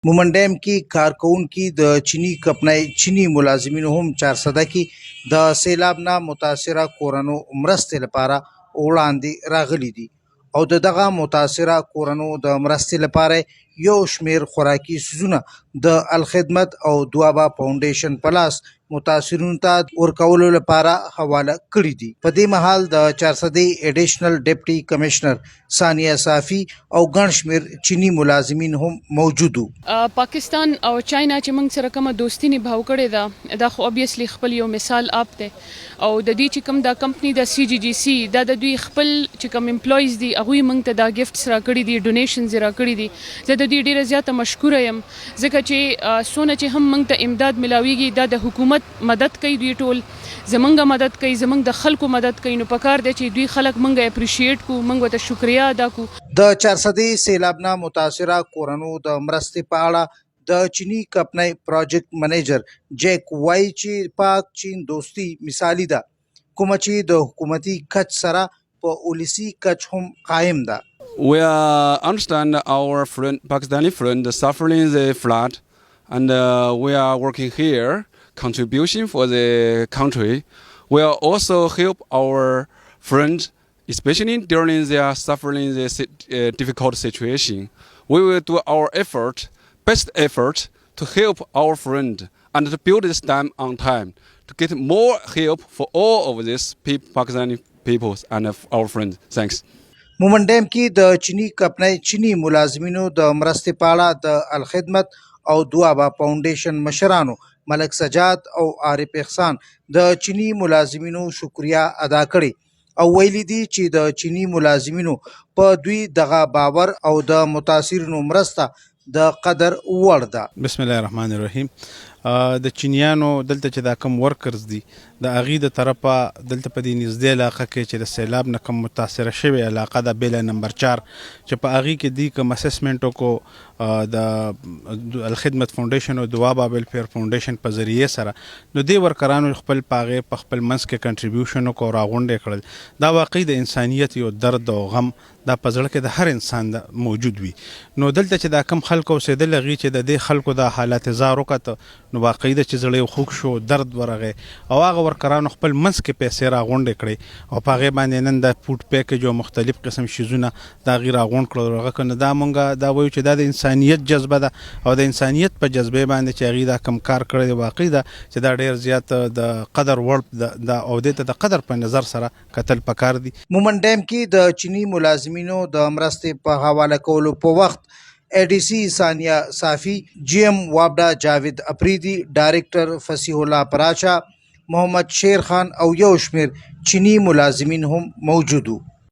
مومند ډیم کې کارکونکي د چینی کمپنۍ چینی ملازمین هم چارسدہ کې د سیلاب نه متاثره کورنو مرستې لپاره وړاندې راغلي دي او دغه متاثره کورنو د مرستې لپاره یو شمیر خوراکی سوزونه د الخدمت او دوابہ فاونډیشن په لاس متاثرین ته ورکولو لپاره حواله کړي دي. په دې مهال د چارسدې ایډیشنل ډیپټي کمشنر ثانیه صافی او ګڼ شمیر چینی ملازمین هم موجود وو. پاکستان او چاینا چې موږ سره کومه دوستی نباو کړې ده دا خو obviously خپل یو مثال آپ دی او د دې چې کوم دا کمپنی د سی جی جی سی دا د دوی خپل چې کوم امپلویز دي هغوی موږ ته دا ګفټس راکړي دي، ډونیشنز راکړي دي. زه د دوی ډیره زیاته مشکوره یم ځکه چې څونه چې هم موږ ته امداد ملاویږي دا د حکومت مدد کوي، دوی ټول زمونږ مدد کوي، زمونږ د خلکو مدد کوي. نو پکار دی چې دوی خلک موږ اپریشیټ کو، موږ ورته شکریا ادا کو. د چارسدې سیلاب نه متاثره کورنو د مرستې په اړه د چینی کمپنۍ پروجیکټ منیجر جیک وایي چې پاک چین دوستی مثالی ده، کومه چې د حکومتي کچ سره په اولسي کچ هم قایم ده. We understand our friend, Pakistani friend, suffering the flood, and we are working here, contribution for the country. We are also help our friend, especially during their suffering the difficult situation. We will do our best effort to help our friend and to build this dam on time, to get more help for all of these Pakistani people and our friends. Thanks. مومند ډیم کې د چینی کمپنۍ چینی ملازمینو د مرستې په اړه د الخدمت او دوابہ فاونډیشن مشرانو ملک سجاد او عارف احسان د چینی ملازمینو شکریا ادا کړې او ویلي دي چې د چینی ملازمینو په دوی دغه باور او د متاثرینو مرسته د قدر وړ ده. بسم الله الرحمن الرحیم. د چینیانو دلته چې دا کم ورکرز دي د هغې د طرفه دلته په دې نږدې علاقه کې چې د سیلاب نه کم متاثره شوې علاقه ده بیله نمبر 4 چې په هغې کې دوی کوم اسسمنټ وکړو د الخدمت فاونډیشن او دوابہ ویلفیر فاونډیشن په ذریعې سره، نو دې ورکرانو خپل په هغې په خپل منځ کې کنټریبیوشن وکړو او راغونډې کړل. دا واقعي د انسانیت یو درد او غم دا په زړه کې د هر انسان موجود وي. نو دلته چې دا کم خلکو اوسېدل هغې چې د دې خلکو د حالات زار وکته نو واقعي ده چې زړه یې خوږ شو، درد ورغی او هغه ورکرانو خپل منځ کې پیسې راغونډې کړې او په هغې باندې نن د فوډ پیکج او مختلف قسم شیزونه د هغې راغونډ کړل. هغه که نو دا مونږ دا وایو چې دا د انسانیت جذبه ده او د انسانیت په جذبې باندې چې هغې دا کم کار کړی دی واقعي ده چې دا ډېر زیات د قدر وړ ده او دې ته د قدر په نظر سره کتل پکار دي. مومند ډیم کې د چینی ملازمینو د مرستې په حواله کولو په وخت اے ڈی سی ثانیه صافی، جی ایم وابډا جاوید افریدی، ډایرکټر فصیح الله پراچا، محمد شیر خان او یو شمیر چینی ملازمین هم موجود وو.